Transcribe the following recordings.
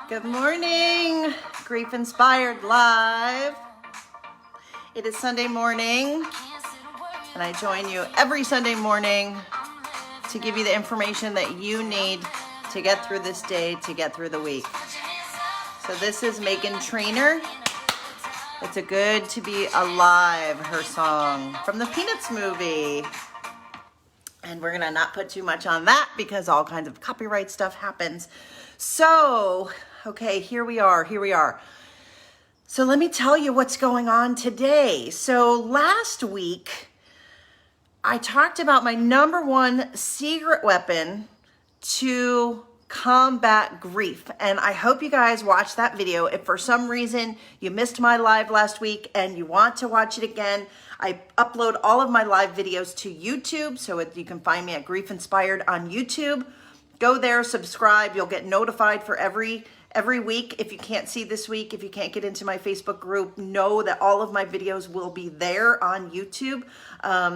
Good morning, Grief Inspired Live. It is Sunday morning, and I join you every Sunday morning to give you the information that you need to get through this day, to get through the week. So this is Meghan Trainor. It's a good to be alive, her song from the Peanuts movie. And we're gonna not put too much on that because all kinds of copyright stuff happens. So, okay, here we are. So let me tell you what's going on today. So last week, I talked about my number one secret weapon to combat grief. And I hope you guys watched that video. If for some reason you missed my live last week and you want to watch it again, I upload all of my live videos to YouTube. So you can find me at Grief Inspired on YouTube. Go there, subscribe. You'll get notified for every week. If you can't see this week, if you can't get into my Facebook group, know that all of my videos will be there on YouTube.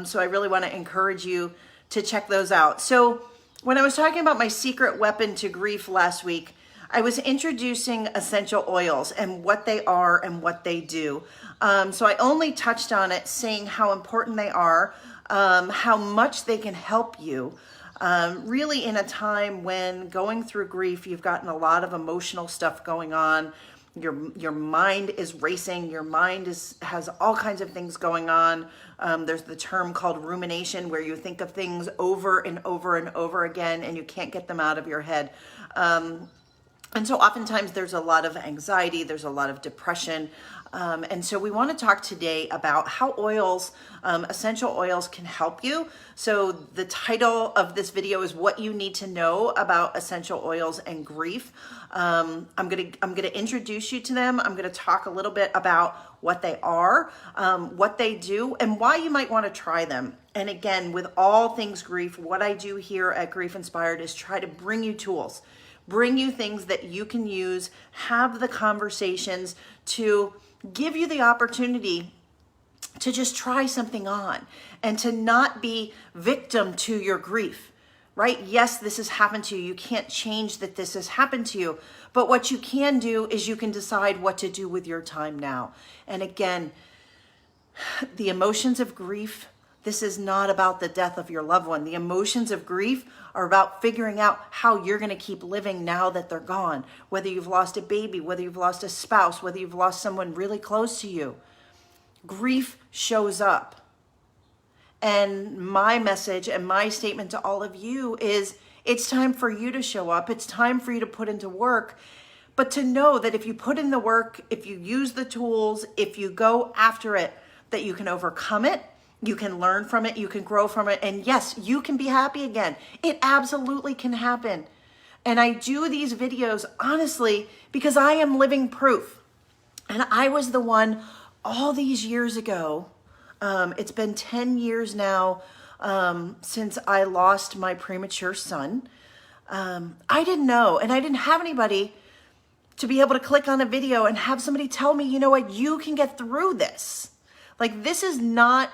So I really want to encourage you to check those out. So when I was talking about my secret weapon to grief last week, I was introducing essential oils and what they are and what they do. So I only touched on it, saying how important they are, how much they can help you. Really in a time when going through grief, you've gotten a lot of emotional stuff going on. Your mind is racing. Your mind has all kinds of things going on. There's the term called rumination, where you think of things over and over and over again, and you can't get them out of your head. And so oftentimes there's a lot of anxiety, there's a lot of depression. And so we want to talk today about how oils, essential oils, can help you. So the title of this video is What You Need to Know About Essential Oils and Grief. I'm gonna introduce you to them. I'm gonna talk a little bit about what they are, what they do, and why you might want to try them. And again, with all things grief, what I do here at Grief Inspired is try to bring you tools, bring you things that you can use, have the conversations to give you the opportunity to just try something on and to not be victim to your grief, right? Yes, this has happened to you. You can't change that this has happened to you. But what you can do is you can decide what to do with your time now. And again, the emotions of grief, this is not about the death of your loved one. The emotions of grief are about figuring out how you're going to keep living now that they're gone. Whether you've lost a baby, whether you've lost a spouse, whether you've lost someone really close to you. Grief shows up. And my message and my statement to all of you is it's time for you to show up. It's time for you to put into work. But to know that if you put in the work, if you use the tools, if you go after it, that you can overcome it. You can learn from it, you can grow from it, and yes, you can be happy again. It absolutely can happen. And I do these videos, honestly, because I am living proof. And I was the one all these years ago, it's been 10 years now since I lost my premature son. I didn't know, and I didn't have anybody to be able to click on a video and have somebody tell me, you know what, you can get through this. Like, this is not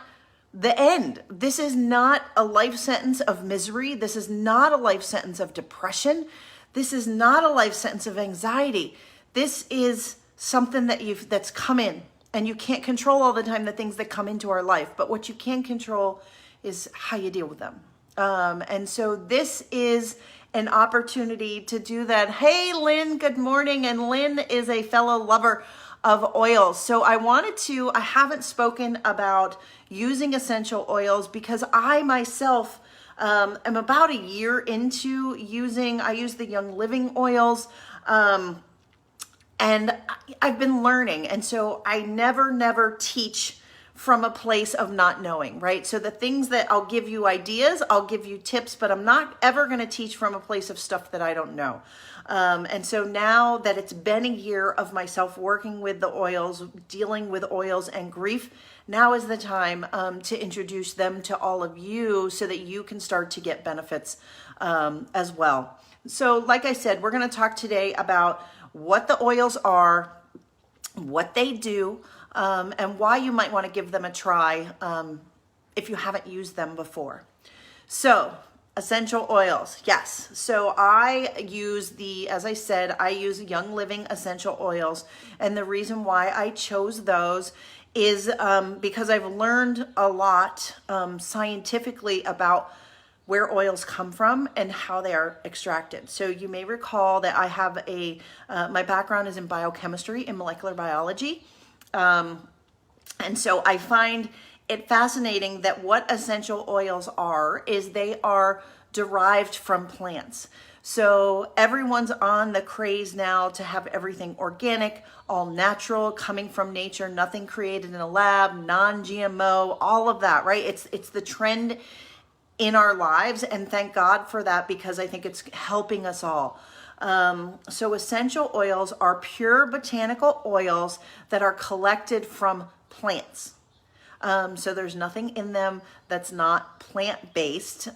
the end. This is not a life sentence of misery. This is not a life sentence of depression. This is not a life sentence of anxiety. This is something that's come in, and you can't control all the time the things that come into our life, but what you can control is how you deal with them. And so this is an opportunity to do that. Hey, Lynn, good morning. And Lynn is a fellow lover of oils. So I haven't spoken about using essential oils because I myself am about a year into I use the Young Living oils, and I've been learning. And so I never teach from a place of not knowing, right? So the things that I'll give you ideas, I'll give you tips, but I'm not ever going to teach from a place of stuff that I don't know. And so now that it's been a year of myself working with the oils, dealing with oils and grief, now is the time to introduce them to all of you so that you can start to get benefits as well. So like I said, we're going to talk today about what the oils are, what they do, and why you might want to give them a try if you haven't used them before. So Essential oils, yes. So I use as I said, I use Young Living essential oils. And the reason why I chose those is because I've learned a lot scientifically about where oils come from and how they are extracted. So you may recall that I have my background is in biochemistry and molecular biology. And so I find it fascinating that what essential oils is they are derived from plants. So everyone's on the craze now to have everything organic, all natural, coming from nature, nothing created in a lab, non-GMO, all of that, right? It's the trend in our lives, and thank God for that, because I think it's helping us all. So essential oils are pure botanical oils that are collected from plants. So there's nothing in them that's not plant-based,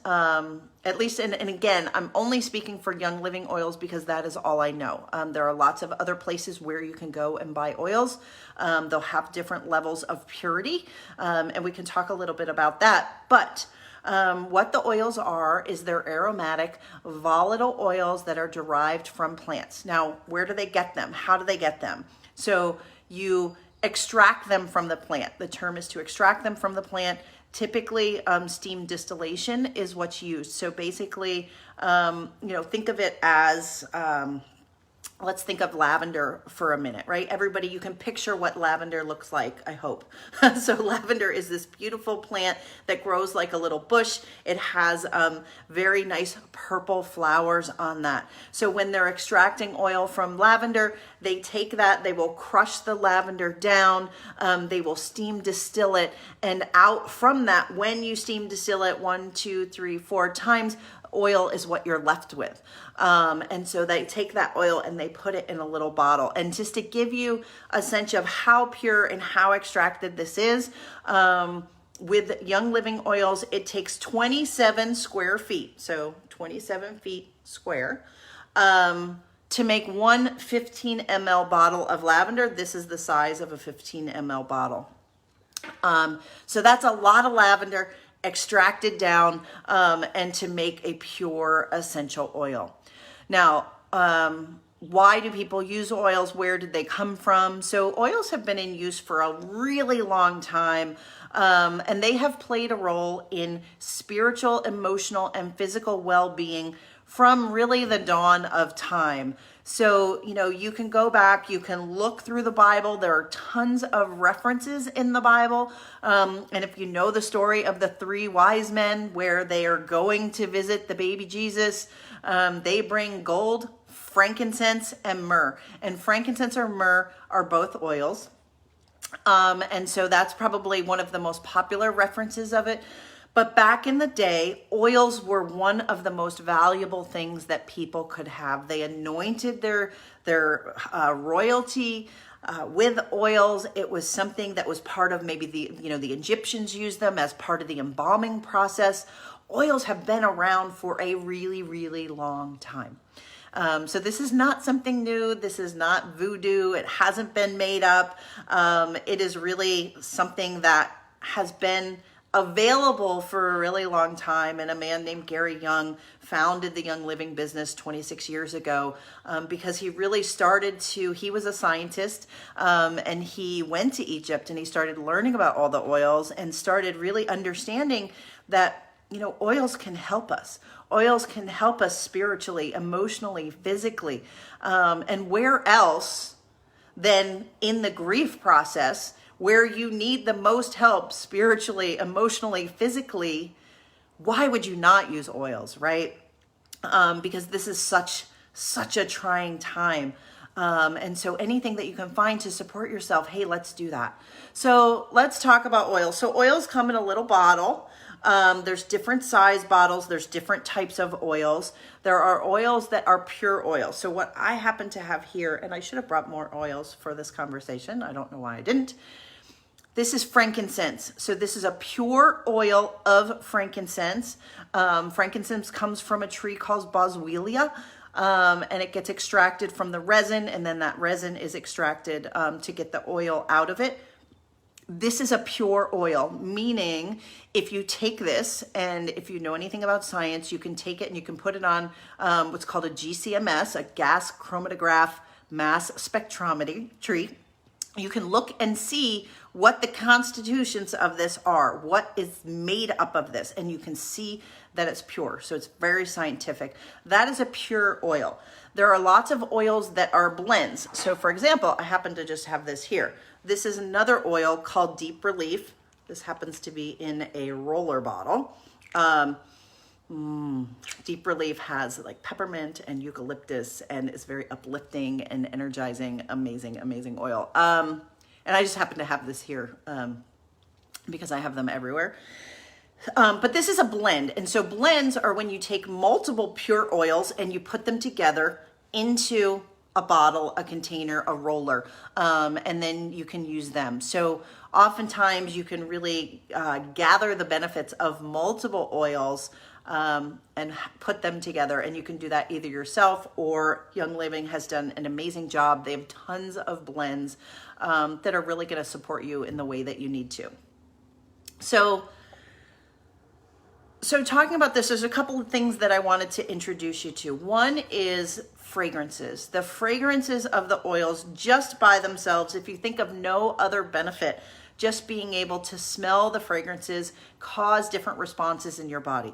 at least, and again, I'm only speaking for Young Living oils because that is all I know. There are lots of other places where you can go and buy oils. They'll have different levels of purity, and we can talk a little bit about that. But what the oils is they're aromatic, volatile oils that are derived from plants. Now, where do they get them? How do they get them? So you extract them from the plant. The term is to extract them from the plant. Typically, steam distillation is what's used. So basically, think of it as, let's think of lavender for a minute, right? Everybody, you can picture what lavender looks like, I hope. So lavender is this beautiful plant that grows like a little bush. It has very nice purple flowers on that. So when they're extracting oil from lavender, they take that, they will crush the lavender down, they will steam distill it, and out from that, when you steam distill it 1, 2, 3, 4 times, oil is what you're left with. And so they take that oil and they put it in a little bottle. And just to give you a sense of how pure and how extracted this is, with Young Living oils, it takes 27 square feet, so 27 feet square, to make one 15 ml bottle of lavender. This is the size of a 15 ml bottle. So that's a lot of lavender extracted down, and to make a pure essential oil. Now, why do people use oils? Where did they come from? So oils have been in use for a really long time, and they have played a role in spiritual, emotional, and physical well-being from really the dawn of time. So, you can go back, you can look through the Bible. There are tons of references in the Bible. And if you know the story of the 3 wise men where they are going to visit the baby Jesus, they bring gold, frankincense, and myrrh. And frankincense or myrrh are both oils. And so that's probably one of the most popular references of it. But back in the day, oils were one of the most valuable things that people could have. They anointed their royalty with oils. It was something that was part of maybe the Egyptians used them as part of the embalming process. Oils have been around for a really, really long time. So this is not something new. This is not voodoo. It hasn't been made up. It is really something that has been available for a really long time, and a man named Gary Young founded the Young Living business 26 years ago, because he really he was a scientist, and he went to Egypt and he started learning about all the oils and started really understanding that oils can help us. Oils can help us spiritually, emotionally, physically, and where else than in the grief process, where you need the most help spiritually, emotionally, physically. Why would you not use oils, right? Because this is such a trying time. And so anything that you can find to support yourself, hey, let's do that. So let's talk about oils. So oils come in a little bottle. There's different size bottles. There's different types of oils. There are oils that are pure oils. So what I happen to have here, and I should have brought more oils for this conversation. I don't know why I didn't. This is frankincense. So this is a pure oil of frankincense. Frankincense comes from a tree called boswellia, and it gets extracted from the resin, and then that resin is extracted to get the oil out of it. This is a pure oil, meaning if you take this, and if you know anything about science, you can take it and you can put it on what's called a GCMS, a gas chromatograph mass spectrometry. You can look and see what the constitutions of this are, what is made up of this, and you can see that it's pure. So it's very scientific. That is a pure oil. There are lots of oils that are blends. So for example, I happen to just have this here. This is another oil called Deep Relief. This happens to be in a roller bottle. Deep Relief has like peppermint and eucalyptus and is very uplifting and energizing, amazing, amazing oil. And I just happen to have this here because I have them everywhere. But this is a blend. And so blends are when you take multiple pure oils and you put them together into a bottle, a container, a roller, and then you can use them. So oftentimes you can really gather the benefits of multiple oils and put them together. And you can do that either yourself or Young Living has done an amazing job. They have tons of blends that are really going to support you in the way that you need to. So talking about this, there's a couple of things that I wanted to introduce you to. One is fragrances. The fragrances of the oils just by themselves, if you think of no other benefit, just being able to smell the fragrances cause different responses in your body.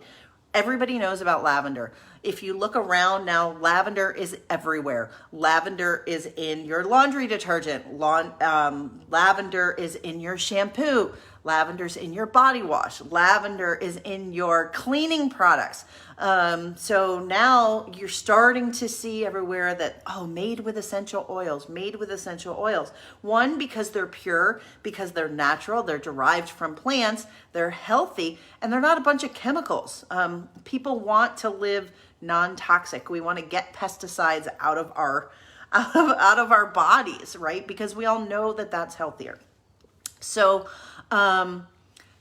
Everybody knows about lavender. If you look around now, lavender is everywhere. Lavender is in your laundry detergent. Lavender is in your shampoo. Lavender's in your body wash. Lavender is in your cleaning products. So now you're starting to see everywhere that, made with essential oils, made with essential oils. One, because they're pure, because they're natural, they're derived from plants, they're healthy, and they're not a bunch of chemicals. People want to live non-toxic. We want to get pesticides out of our bodies, right? Because we all know that that's healthier. So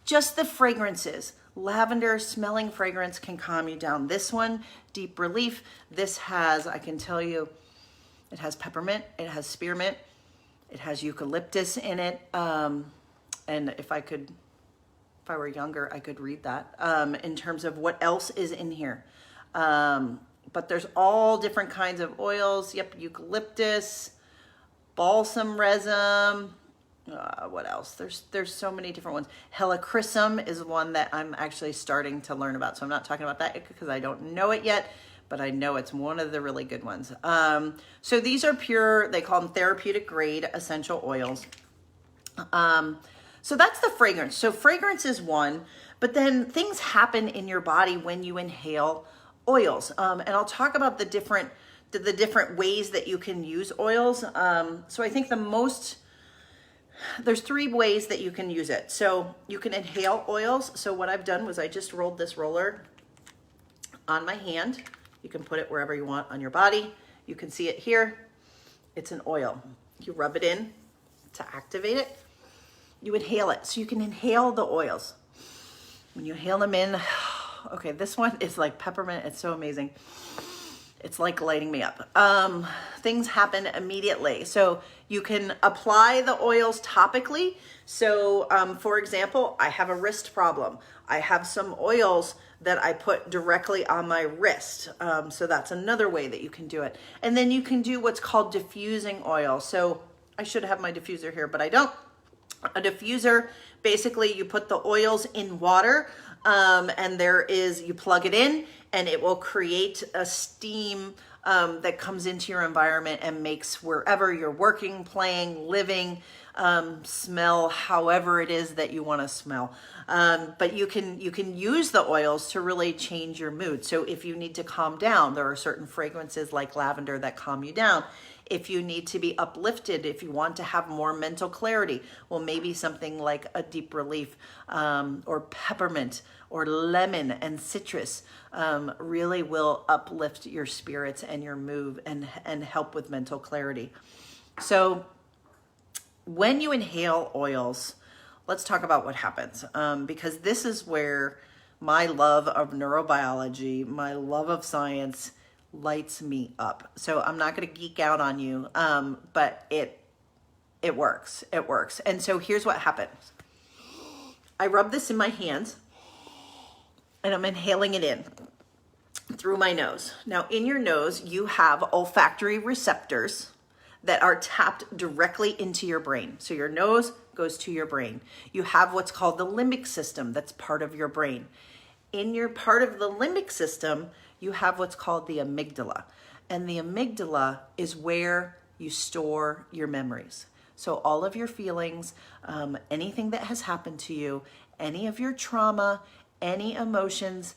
just the fragrances. Lavender smelling fragrance can calm you down. This one, Deep Relief, this has, I can tell you, it has peppermint, it has spearmint, it has eucalyptus in it. And if I were younger, I could read that in terms of what else is in here. But there's all different kinds of oils. Yep, eucalyptus, balsam resin. What else? There's so many different ones. Helichrysum is one that I'm actually starting to learn about. So I'm not talking about that because I don't know it yet, but I know it's one of the really good ones. So these are pure, they call them therapeutic grade essential oils. So that's the fragrance. So fragrance is one, but then things happen in your body when you inhale oils. And I'll talk about the different ways that you can use oils. So I think there's 3 ways that you can use it. So you can inhale oils. So what I've done was I just rolled this roller on my hand. You can put it wherever you want on your body. You can see it here. It's an oil. You rub it in to activate it. You inhale it. So you can inhale the oils. When you inhale them in, okay, this one is like peppermint. It's so amazing. It's like lighting me up. Things happen immediately. So you can apply the oils topically. So for example, I have a wrist problem. I have some oils that I put directly on my wrist. So that's another way that you can do it. And then you can do what's called diffusing oil. So I should have my diffuser here, but I don't. A diffuser, basically you put the oils in water and you plug it in and it will create a steam that comes into your environment and makes wherever you're working, playing, living, smell however it is that you want to smell. But you can use the oils to really change your mood. So if you need to calm down, there are certain fragrances like lavender that calm you down. If you need to be uplifted, if you want to have more mental clarity, well, maybe something like a Deep Relief or peppermint or lemon and citrus really will uplift your spirits and your mood and help with mental clarity. So when you inhale oils, let's talk about what happens because this is where my love of neurobiology, my love of science lights me up. So I'm not going to geek out on you, but It works. It works. And so here's what happens. I rub this in my hands and I'm inhaling it in through my nose. Now, in your nose, you have olfactory receptors that are tapped directly into your brain. So your nose goes to your brain. You have what's called the limbic system that's part of your brain. In your part of the limbic system, you have what's called the amygdala. And the amygdala is where you store your memories. So all of your feelings, anything that has happened to you, any of your trauma, any emotions,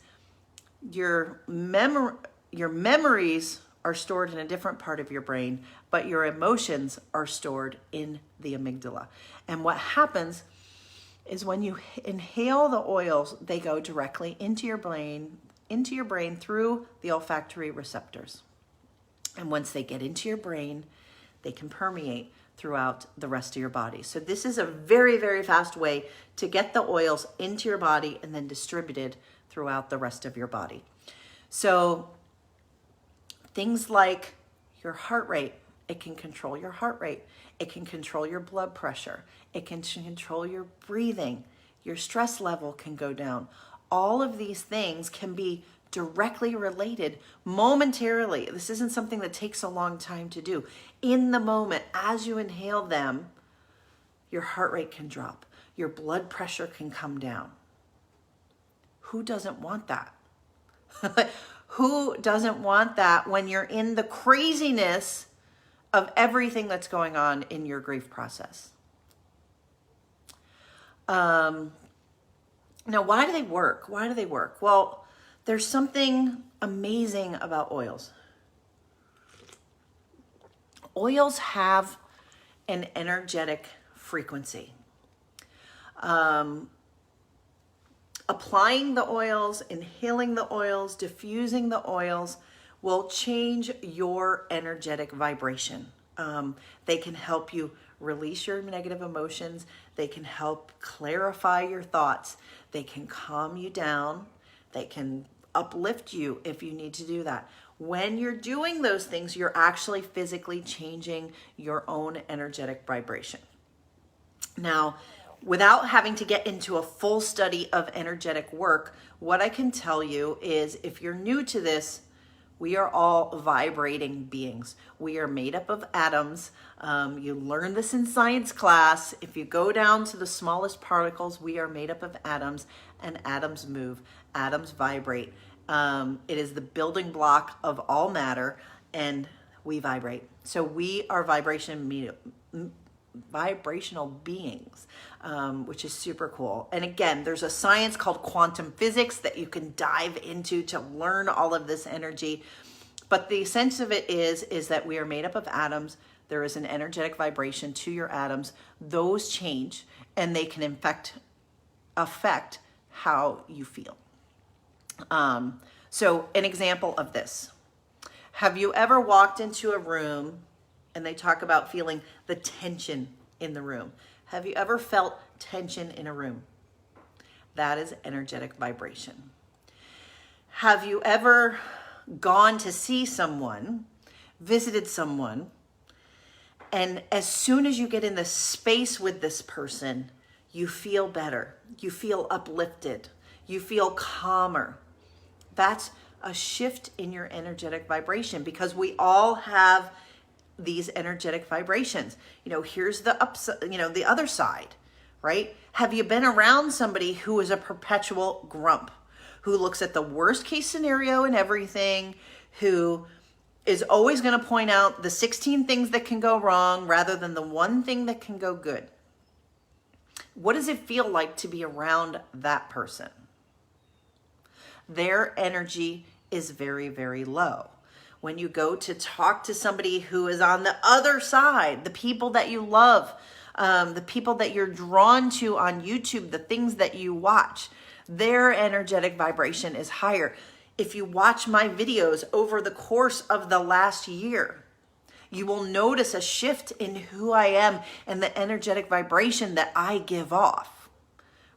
your memories are stored in a different part of your brain, but your emotions are stored in the amygdala. And what happens is when you inhale the oils, they go directly into your brain through the olfactory receptors. And once they get into your brain, they can permeate throughout the rest of your body. So this is a very, very fast way to get the oils into your body and then distributed throughout the rest of your body. So things like your heart rate, it can control your heart rate. It can control your blood pressure. It can control your breathing. Your stress level can go down. All of these things can be directly related momentarily. This isn't something that takes a long time to do. In the moment, as you inhale them, your heart rate can drop. Your blood pressure can come down. Who doesn't want that? Who doesn't want that when you're in the craziness of everything that's going on in your grief process? Now, why do they work? Why do they work? Well, there's something amazing about oils. Oils have an energetic frequency. Applying the oils, inhaling the oils, diffusing the oils will change your energetic vibration. They can help you release your negative emotions. They can help clarify your thoughts. They can calm you down. They can uplift you if you need to do that. When you're doing those things, you're actually physically changing your own energetic vibration. Now, without having to get into a full study of energetic work, what I can tell you is if you're new to this, we are all vibrating beings. We are made up of atoms. You learn this in science class. If you go down to the smallest particles, we are made up of atoms, and atoms move. Atoms vibrate. It is the building block of all matter, and we vibrate. So we are vibrational beings, which is super cool. And again, there's a science called quantum physics that you can dive into to learn all of this energy. But the sense of it is that we are made up of atoms. There is an energetic vibration to your atoms. Those change, and they can affect how you feel. So an example of this. Have you ever walked into a room and they talk about feeling the tension in the room? Have you ever felt tension in a room? That is energetic vibration. Have you ever gone to see someone, visited someone, and as soon as you get in the space with this person, you feel better, you feel uplifted, you feel calmer? That's a shift in your energetic vibration, because we all have these energetic vibrations. Here's the upside, the other side, right? Have you been around somebody who is a perpetual grump, who looks at the worst case scenario in everything, who is always going to point out the 16 things that can go wrong rather than the one thing that can go good? What does it feel like to be around that person? Their energy is very, very low. When you go to talk to somebody who is on the other side, the people that you love, the people that you're drawn to on YouTube, the things that you watch, their energetic vibration is higher. If you watch my videos over the course of the last year, you will notice a shift in who I am and the energetic vibration that I give off,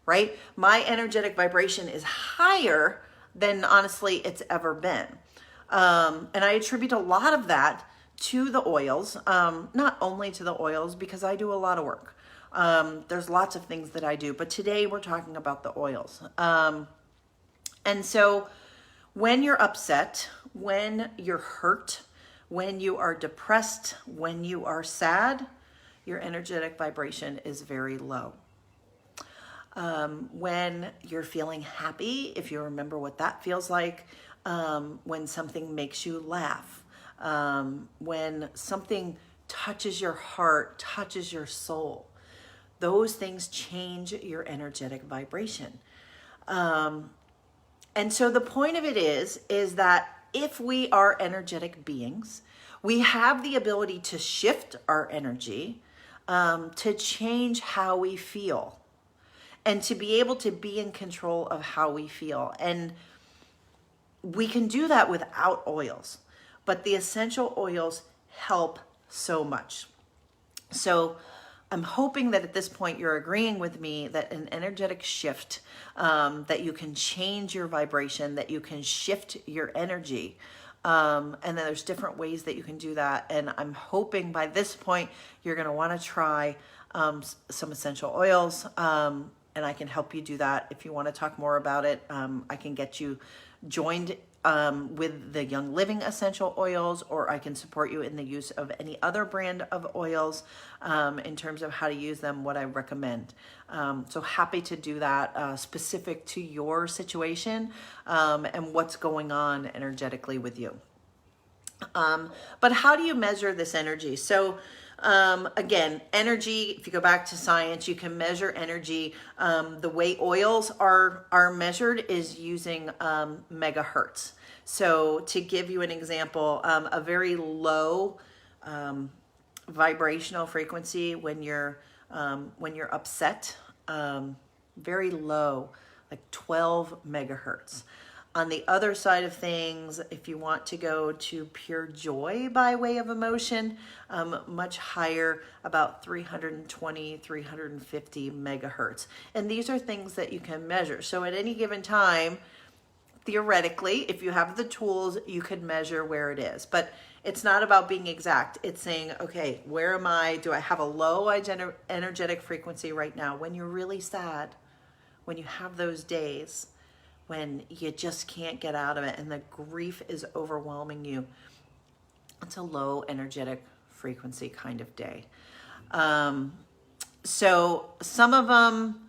right? My energetic vibration is higher than honestly it's ever been. And I attribute a lot of that to the oils, not only to the oils, because I do a lot of work. There's lots of things that I do, but today we're talking about the oils. And so when you're upset, when you're hurt, when you are depressed, when you are sad, your energetic vibration is very low. When you're feeling happy, if you remember what that feels like, when something makes you laugh, when something touches your heart, touches your soul, those things change your energetic vibration. And so the point of it is that if we are energetic beings, we have the ability to shift our energy, to change how we feel, and to be able to be in control of how we feel. And we can do that without oils, but the essential oils help so much. So I'm hoping that at this point you're agreeing with me that an energetic shift, that you can change your vibration, that you can shift your energy. And then there's different ways that you can do that. And I'm hoping by this point you're going to want to try some essential oils. And I can help you do that. If you want to talk more about it, I can get you joined with the Young Living essential oils, or I can support you in the use of any other brand of oils in terms of how to use them, what I recommend. So happy to do that specific to your situation and what's going on energetically with you. But how do you measure this energy? So again, energy, if you go back to science, you can measure energy. The way oils are measured is using megahertz. So to give you an example, a very low vibrational frequency when you're upset, very low, like 12 megahertz. On the other side of things, if you want to go to pure joy by way of emotion, much higher, about 320, 350 megahertz. And these are things that you can measure. So at any given time, theoretically, if you have the tools, you could measure where it is. But it's not about being exact. It's saying, okay, where am I? Do I have a low energetic frequency right now? When you're really sad, when you have those days, when you just can't get out of it and the grief is overwhelming you, it's a low energetic frequency kind of day. So some of them,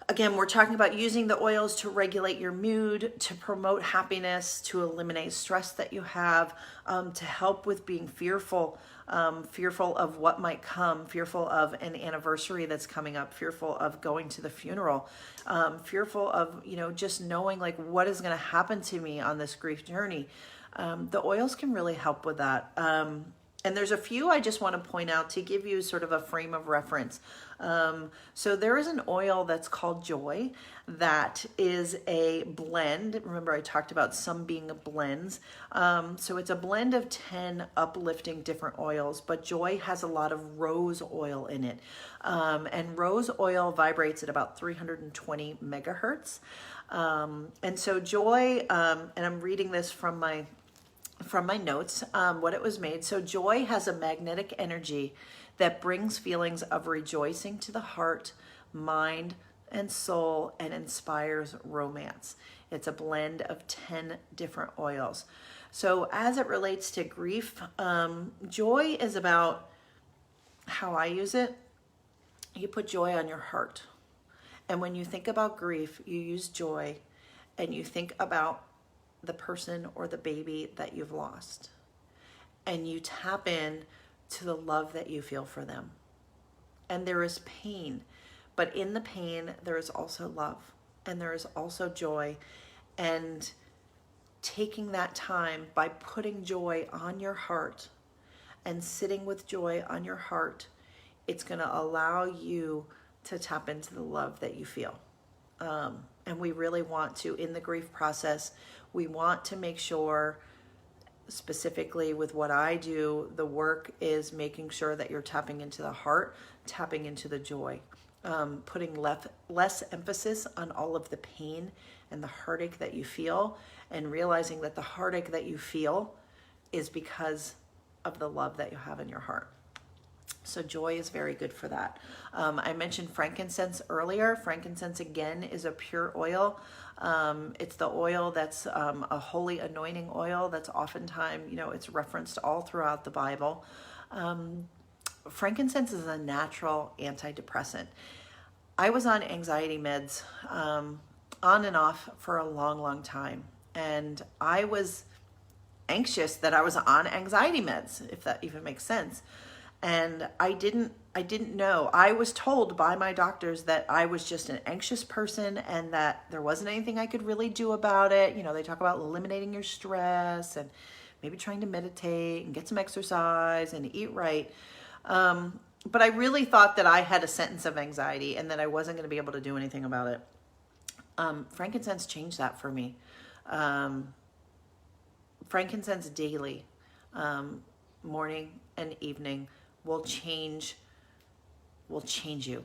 again, we're talking about using the oils to regulate your mood, to promote happiness, to eliminate stress that you have, to help with being fearful, fearful of what might come, fearful of an anniversary that's coming up, fearful of going to the funeral, fearful of, just knowing like what is going to happen to me on this grief journey. The oils can really help with that. And there's a few I just want to point out to give you sort of a frame of reference. So there is an oil that's called Joy that is a blend. Remember, I talked about some being blends. So it's a blend of 10 uplifting different oils, but Joy has a lot of rose oil in it. And rose oil vibrates at about 320 megahertz. And so Joy, and I'm reading this from my notes, what it was made. So Joy has a magnetic energy that brings feelings of rejoicing to the heart, mind, and soul, and inspires romance. It's a blend of 10 different oils. So as it relates to grief, Joy is about how I use it. You put Joy on your heart. And when you think about grief, you use Joy, and you think about the person or the baby that you've lost, and you tap in to the love that you feel for them. And there is pain, but in the pain there is also love, and there is also joy. And taking that time by putting Joy on your heart and sitting with Joy on your heart, it's going to allow you to tap into the love that you feel. And we really want to, in the grief process, we want to make sure, specifically with what I do, the work is making sure that you're tapping into the heart, tapping into the joy, putting less emphasis on all of the pain and the heartache that you feel, and realizing that the heartache that you feel is because of the love that you have in your heart. So joy is very good for that. I mentioned frankincense earlier. Frankincense, again, is a pure oil. It's the oil that's a holy anointing oil that's oftentimes, it's referenced all throughout the Bible. Frankincense is a natural antidepressant. I was on anxiety meds on and off for a long, long time. And I was anxious that I was on anxiety meds, if that even makes sense. And I didn't know. I was told by my doctors that I was just an anxious person and that there wasn't anything I could really do about it. They talk about eliminating your stress and maybe trying to meditate and get some exercise and eat right. But I really thought that I had a sentence of anxiety and that I wasn't going to be able to do anything about it. Frankincense changed that for me. Frankincense daily, morning and evening, will change you.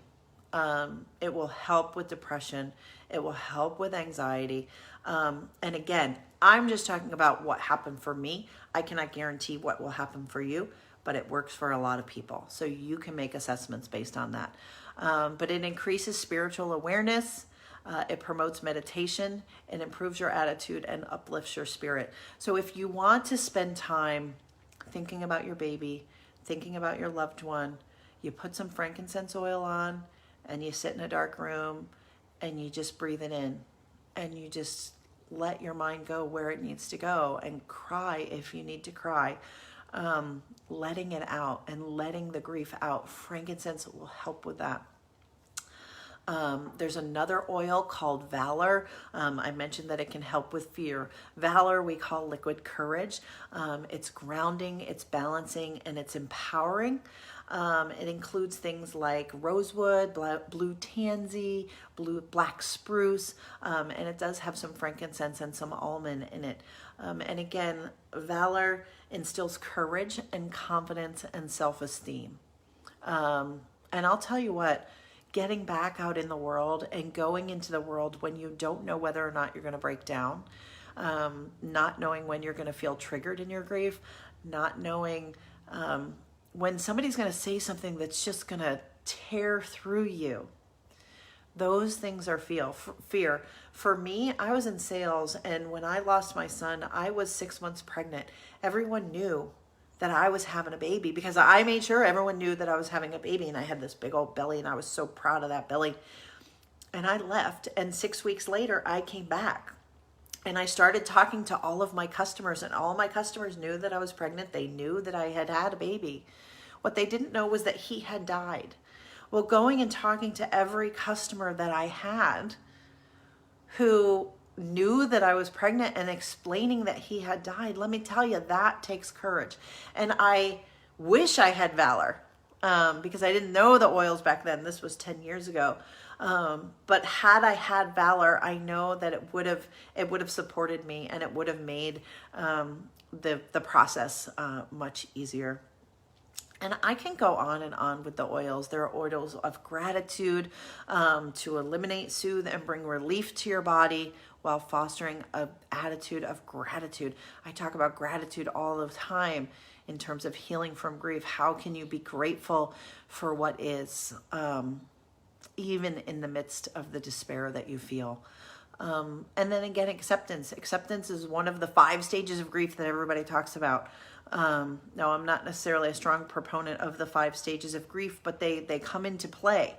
It will help with depression. It will help with anxiety. And again, I'm just talking about what happened for me. I cannot guarantee what will happen for you, but it works for a lot of people. So you can make assessments based on that. But it increases spiritual awareness. It promotes meditation and improves your attitude and uplifts your spirit. So if you want to spend time thinking about your baby, thinking about your loved one, you put some frankincense oil on and you sit in a dark room and you just breathe it in and you just let your mind go where it needs to go and cry if you need to cry. Letting it out and letting the grief out. Frankincense will help with that. There's another oil called Valor. I mentioned that it can help with fear. Valor we call liquid courage. It's grounding, it's balancing, and it's empowering. It includes things like rosewood, blue tansy, black spruce, and it does have some frankincense and some almond in it. And again, Valor instills courage and confidence and self-esteem. And I'll tell you what, getting back out in the world and going into the world when you don't know whether or not you're going to break down, not knowing when you're going to feel triggered in your grief, not knowing when somebody's going to say something that's just going to tear through you. Those things are fear. For me, I was in sales, and when I lost my son, I was 6 months pregnant. Everyone knew that I was having a baby because I made sure everyone knew that I was having a baby, and I had this big old belly, and I was so proud of that belly. And I left, and 6 weeks later, I came back. And I started talking to all of my customers, and all my customers knew that I was pregnant. They knew that I had had a baby. What they didn't know was that he had died. Well, going and talking to every customer that I had who knew that I was pregnant and explaining that he had died, let me tell you, that takes courage. And I wish I had Valor because I didn't know the oils back then. This was 10 years ago. But had I had Valor, I know that it would have supported me, and it would have made the process much easier. And I can go on and on with the oils. There are oils of gratitude to eliminate, soothe, and bring relief to your body while fostering an attitude of gratitude. I talk about gratitude all the time in terms of healing from grief. How can you be grateful for what is, even in the midst of the despair that you feel? And then again, acceptance. Acceptance is one of the 5 stages of grief that everybody talks about. Now, I'm not necessarily a strong proponent of the 5 stages of grief, but they come into play.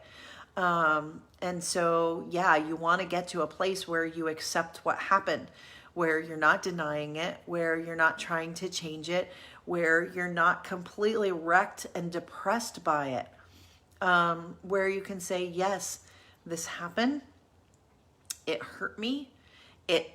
And so, yeah, you want to get to a place where you accept what happened, where you're not denying it, where you're not trying to change it, where you're not completely wrecked and depressed by it, where you can say, yes, this happened. It hurt me. It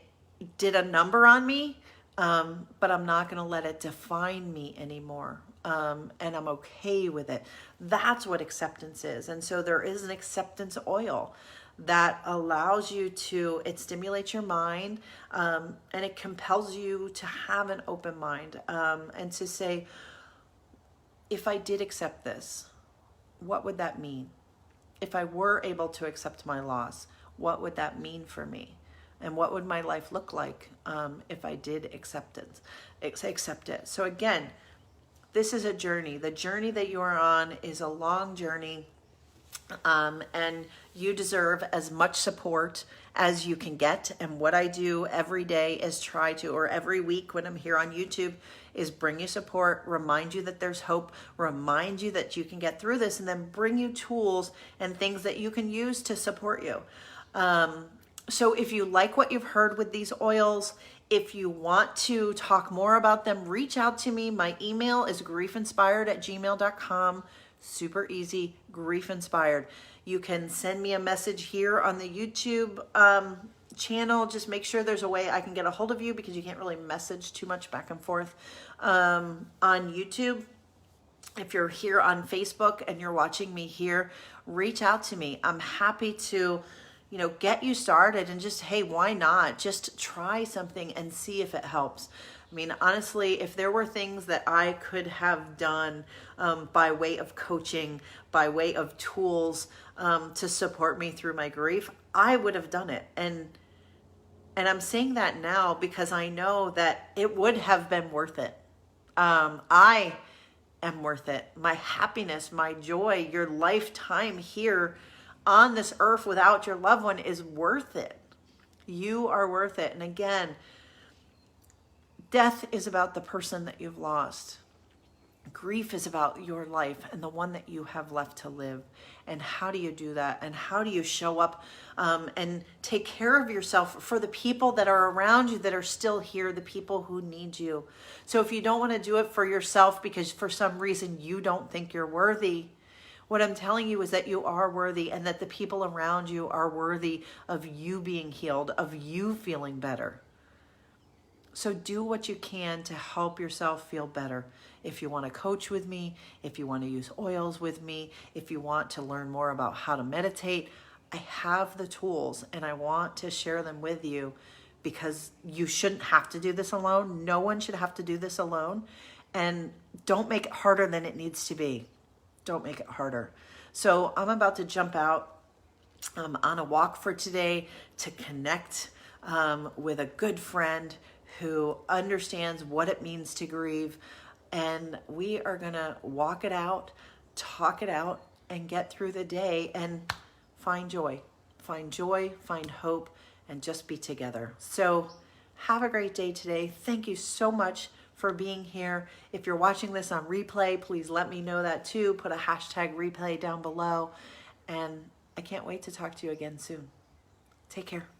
did a number on me. But I'm not going to let it define me anymore. And I'm okay with it. That's what acceptance is. And so there is an acceptance oil that allows you to, it stimulates your mind, and it compels you to have an open mind, and to say, if I did accept this, what would that mean? If I were able to accept my loss, what would that mean for me? And what would my life look like if I did accept it? So again, this is a journey. The journey that you are on is a long journey. And you deserve as much support as you can get. And what I do every day is try to, or every week when I'm here on YouTube, is bring you support, remind you that there's hope, remind you that you can get through this, and then bring you tools and things that you can use to support you. So if you like what you've heard with these oils, if you want to talk more about them, reach out to me. My email is griefinspired@gmail.com. Super easy, Grief Inspired. You can send me a message here on the YouTube channel. Just make sure there's a way I can get a hold of you, because you can't really message too much back and forth on YouTube. If you're here on Facebook and you're watching me here, reach out to me. I'm happy to, get you started, and just, hey, why not? Just try something and see if it helps. I mean, honestly, if there were things that I could have done by way of coaching, by way of tools to support me through my grief, I would have done it. And I'm saying that now because I know that it would have been worth it. I am worth it. My happiness, my joy, your lifetime here on this earth without your loved one is worth it. You are worth it. And again, death is about the person that you've lost. Grief is about your life and the one that you have left to live. And how do you do that? And how do you show up and take care of yourself for the people that are around you, that are still here, the people who need you? So if you don't want to do it for yourself because for some reason you don't think you're worthy, what I'm telling you is that you are worthy, and that the people around you are worthy of you being healed, of you feeling better. So do what you can to help yourself feel better. If you want to coach with me, if you want to use oils with me, if you want to learn more about how to meditate, I have the tools and I want to share them with you, because you shouldn't have to do this alone. No one should have to do this alone. And don't make it harder than it needs to be. Don't make it harder. So I'm about to jump out on a walk for today to connect with a good friend who understands what it means to grieve. And we are going to walk it out, talk it out, and get through the day and find joy, find hope, and just be together. So have a great day today. Thank you so much for being here. If you're watching this on replay, please let me know that too. Put a hashtag replay down below. And I can't wait to talk to you again soon. Take care.